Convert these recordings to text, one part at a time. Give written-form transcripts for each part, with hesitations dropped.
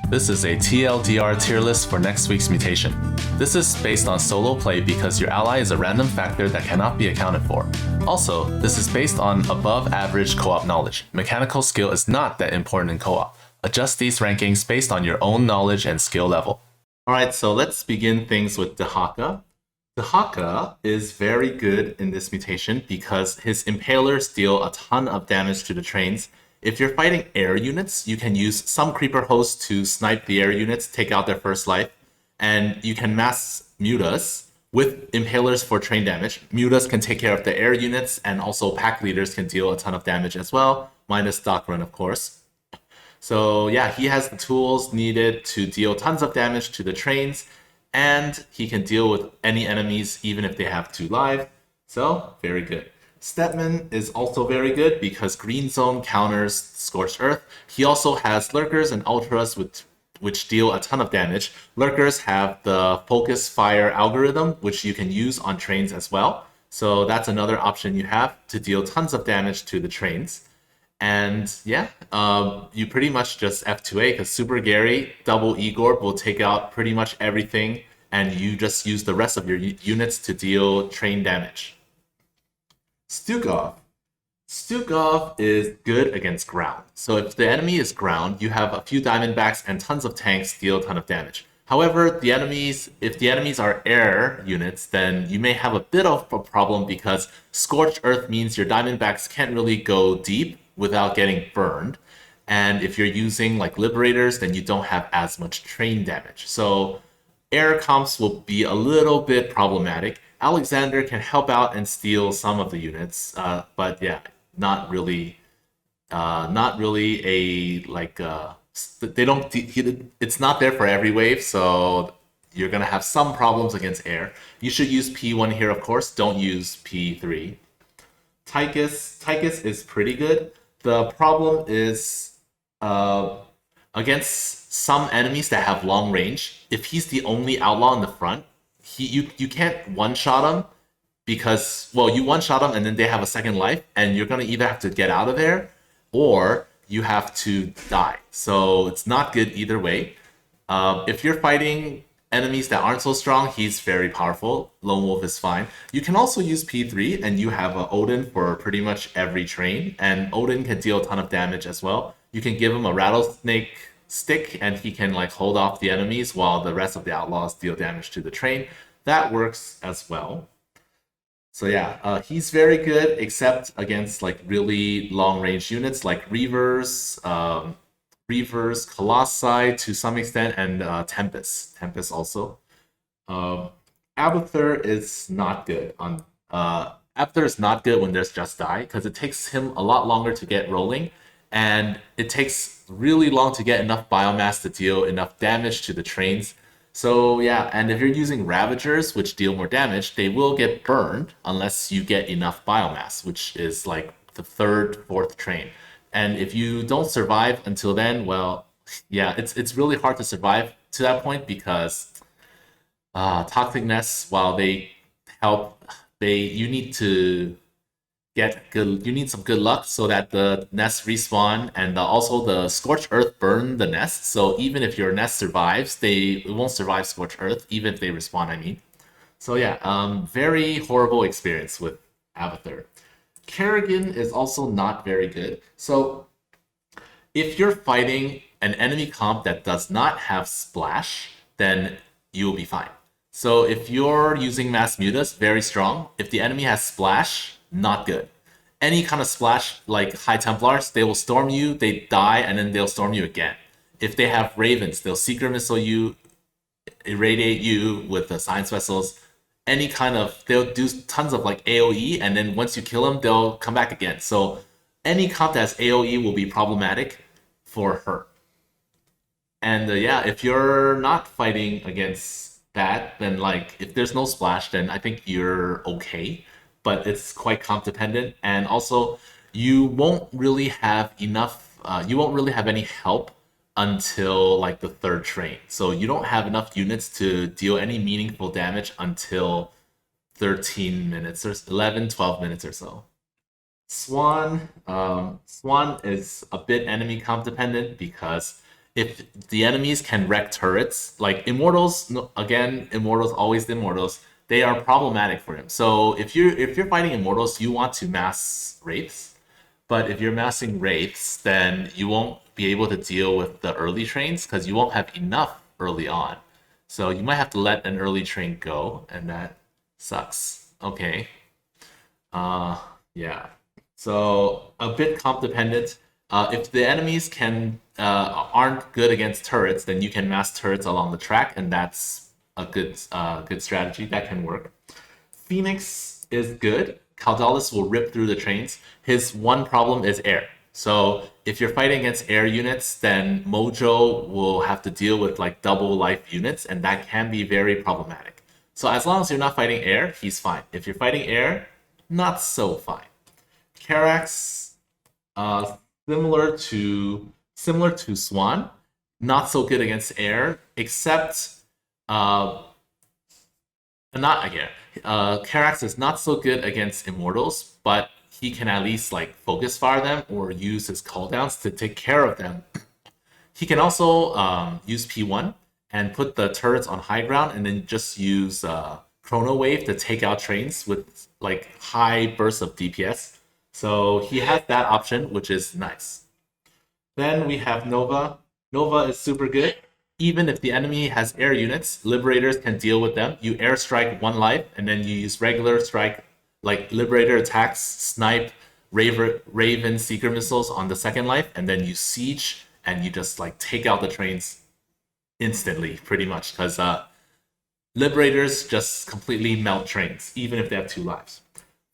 This is a TLDR tier list for next week's Mutation. This is based on solo play because your ally is a random factor that cannot be accounted for. Also, this is based on above average co-op knowledge. Mechanical skill is not that important in co-op. Adjust these rankings based on your own knowledge and skill level. Alright, so let's begin things with Dehaka. Dehaka is very good in this mutation because his impalers deal a ton of damage to the trains. If you're fighting air units, you can use some creeper hosts to snipe the air units, take out their first life, and you can mass mutas with impalers for train damage. Mutas can take care of the air units, and also pack leaders can deal a ton of damage as well, minus Doc Run, of course. So yeah, he has the tools needed to deal tons of damage to the trains, and he can deal with any enemies even if they have 2 life. So, very good. Stepman is also very good because Green Zone counters Scorched Earth. He also has Lurkers and Ultras which deal a ton of damage. Lurkers have the Focus Fire algorithm, which you can use on trains as well. So that's another option you have to deal tons of damage to the trains. And yeah, you pretty much just F2A because Super Gary, double Igor will take out pretty much everything, and you just use the rest of your units to deal train damage. Stukov. Stukov is good against ground. So if the enemy is ground, you have a few Diamondbacks and tons of tanks deal a ton of damage. However, if the enemies are air units, then you may have a bit of a problem because Scorched Earth means your Diamondbacks can't really go deep without getting burned. And if you're using like Liberators, then you don't have as much train damage. So air comps will be a little bit problematic. Alexander can help out and steal some of the units, but yeah, not really a like they don't. It's not there for every wave, so you're gonna have some problems against air. You should use P1 here, of course. Don't use P3. Tychus is pretty good. The problem is against some enemies that have long range. If he's the only outlaw in the front, you can't one-shot him because, well, you one-shot them and then they have a second life, and you're going to either have to get out of there or you have to die. So it's not good either way. If you're fighting enemies that aren't so strong, he's very powerful. Lone Wolf is fine. You can also use P3, and you have Odin for pretty much every train, and Odin can deal a ton of damage as well. You can give him a rattlesnake stick, and he can like hold off the enemies while the rest of the outlaws deal damage to the train. That works as well. So yeah, he's very good, except against like really long-range units like Reavers, Colossi to some extent, and Tempest. Tempest also. Abathur is not good on. Abathur is not good when there's Just Die because it takes him a lot longer to get rolling, and it takes really long to get enough biomass to deal enough damage to the trains. So yeah, and if you're using Ravagers, which deal more damage, they will get burned unless you get enough biomass, which is like the 3rd, 4th train. And if you don't survive until then, well, yeah, it's really hard to survive to that point because Toxic Nests, while they help, you need to you need some good luck so that the nests respawn, and also the Scorched Earth burn the nest. So even if your nest survives, it won't survive Scorched Earth, even if they respawn, I mean. So yeah, very horrible experience with Abathur. Kerrigan is also not very good. So if you're fighting an enemy comp that does not have Splash, then you'll be fine. So if you're using Mass Mutas, very strong. If the enemy has Splash, not good. Any kind of Splash, like High Templars, they will storm you, they die, and then they'll storm you again. If they have Ravens, they'll Secret Missile you, irradiate you with the Science Vessels. Any kind of, they'll do tons of like AoE, and then once you kill them, they'll come back again. So any comp that has AoE will be problematic for her. And yeah, if you're not fighting against that, then like if there's no Splash, then I think you're okay. But it's quite comp dependent, and also you won't really have enough. You won't really have any help until like the 3rd train. So you don't have enough units to deal any meaningful damage until 13 minutes or 11, 12 minutes or so. Swan is a bit enemy comp dependent because if the enemies can wreck turrets, like Immortals, again, Immortals, always the Immortals, they are problematic for him. So if you're fighting Immortals, you want to mass Wraiths. But if you're massing Wraiths, then you won't be able to deal with the early trains because you won't have enough early on. So you might have to let an early train go, and that sucks. Okay. Uh, yeah. So a bit comp dependent. If the enemies aren't good against turrets, then you can mass turrets along the track, and that's a good strategy that can work. Phoenix is good. Caldalis will rip through the trains. His one problem is air. So if you're fighting against air units, then Mojo will have to deal with like double life units, and that can be very problematic. So as long as you're not fighting air, he's fine. If you're fighting air, not so fine. Carax, uh, similar to Swan, not so good against air, except not again. Carax is not so good against Immortals, but he can at least like focus fire them or use his cooldowns to take care of them. He can also use P1 and put the turrets on high ground, and then just use Chrono Wave to take out trains with like high bursts of DPS. So he has that option, which is nice. Then we have Nova. Nova is super good. Even if the enemy has air units, Liberators can deal with them. You airstrike one life, and then you use regular strike, like Liberator attacks, snipe, Raven Seeker missiles on the second life, and then you siege, and you just like take out the trains instantly, pretty much, because Liberators just completely melt trains, even if they have 2 lives.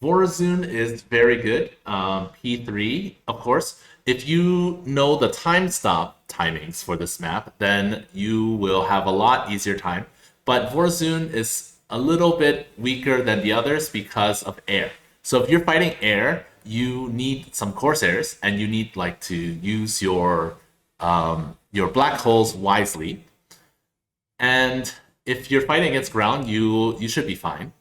Vorazun is very good. P3, of course. If you know the time stop timings for this map, then you will have a lot easier time. But Vorazun is a little bit weaker than the others because of air. So if you're fighting air, you need some Corsairs, and you need like to use your black holes wisely. And if you're fighting against ground, you should be fine.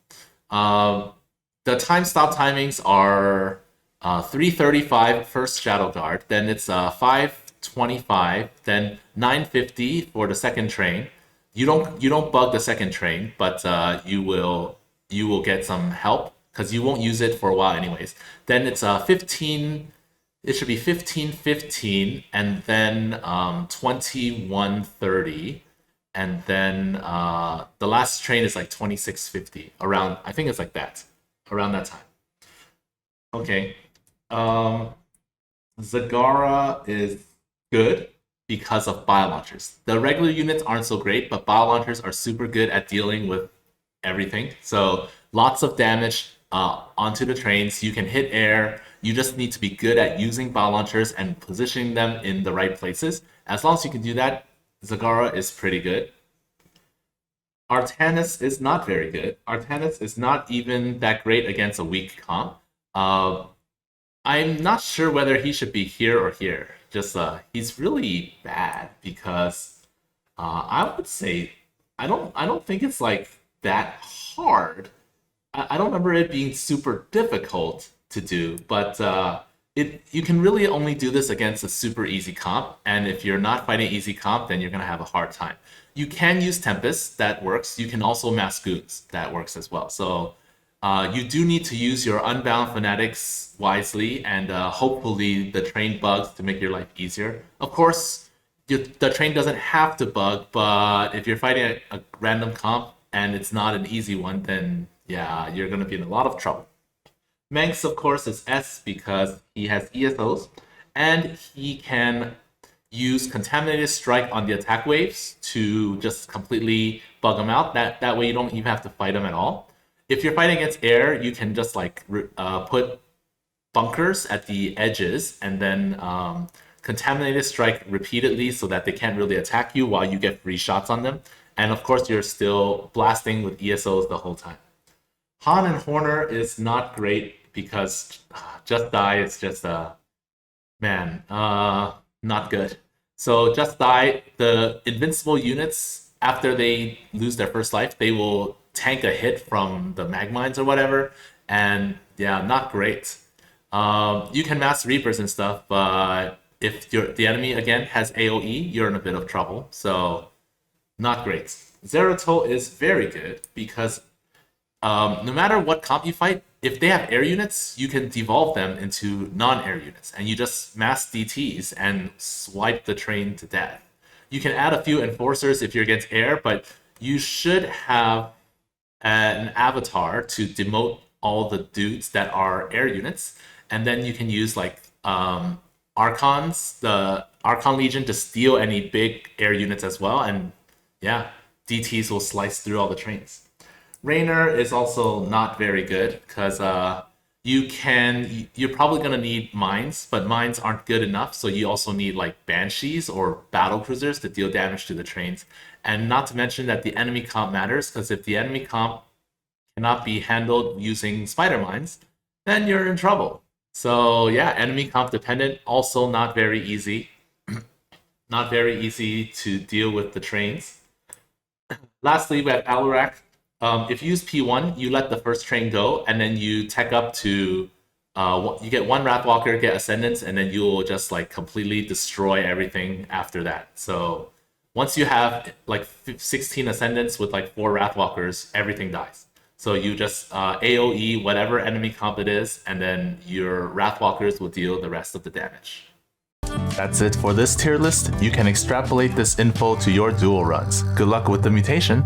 The time stop timings are 3:35 first Shadow Guard, then it's 5:25, then 9:50 for the second train. You don't bug the second train, but you will get some help because you won't use it for a while anyways. Then it's 15. It should be 15:15, and then 21:30, and then the last train is like 26:50. Around, I think it's like that, around that time. Okay. Zagara is good because of bio launchers. The regular units aren't so great, but bio launchers are super good at dealing with everything. So lots of damage onto the trains. You can hit air. You just need to be good at using bio launchers and positioning them in the right places. As long as you can do that, Zagara is pretty good. Artanis is not very good. Artanis is not even that great against a weak comp. I'm not sure whether he should be here or here. Just he's really bad because I would say I don't think it's like that hard. I don't remember it being super difficult to do, but you can really only do this against a super easy comp, and if you're not fighting easy comp, then you're gonna have a hard time. You can use Tempest, that works. You can also mass goons, that works as well. So you do need to use your Unbound Fanatics wisely, and hopefully the train bugs to make your life easier. Of course, the train doesn't have to bug, but if you're fighting a random comp and it's not an easy one, then yeah, you're going to be in a lot of trouble. Manx, of course, is S because he has ESOs, and he can use Contaminated Strike on the attack waves to just completely bug them out. That way you don't even have to fight them at all. If you're fighting against air, you can just like put bunkers at the edges, and then Contaminated Strike repeatedly so that they can't really attack you while you get free shots on them. And of course, you're still blasting with ESOs the whole time. Han and Horner is not great because Just Die is just man, not good. So Just Die, the invincible units, after they lose their first life, they will tank a hit from the mag mines or whatever, and yeah, not great. You can mass Reapers and stuff, but if the enemy again has AoE, you're in a bit of trouble. So not great. Zeratul is very good because no matter what comp you fight, if they have air units, you can devolve them into non-air units, and you just mass DTs and swipe the train to death. You can add a few enforcers if you're against air, but you should have an avatar to demote all the dudes that are air units, and then you can use like Archons, the Archon Legion, to steal any big air units as well, and yeah, DTs will slice through all the trains. Raynor is also not very good because you're probably gonna need mines, but mines aren't good enough, so you also need like banshees or battle cruisers to deal damage to the trains. And not to mention that the enemy comp matters, because if the enemy comp cannot be handled using spider mines, then you're in trouble. So yeah, enemy comp dependent, also not very easy. Not very easy to deal with the trains. Lastly, we have Alarak. If you use P1, you let the first train go, and then you tech up to you get one Wrathwalker, get Ascendance, and then you'll just like completely destroy everything after that. So once you have like 16 Ascendants with like 4 Wrathwalkers, everything dies. So you just AoE whatever enemy comp it is, and then your Wrathwalkers will deal the rest of the damage. That's it for this tier list. You can extrapolate this info to your duel runs. Good luck with the mutation.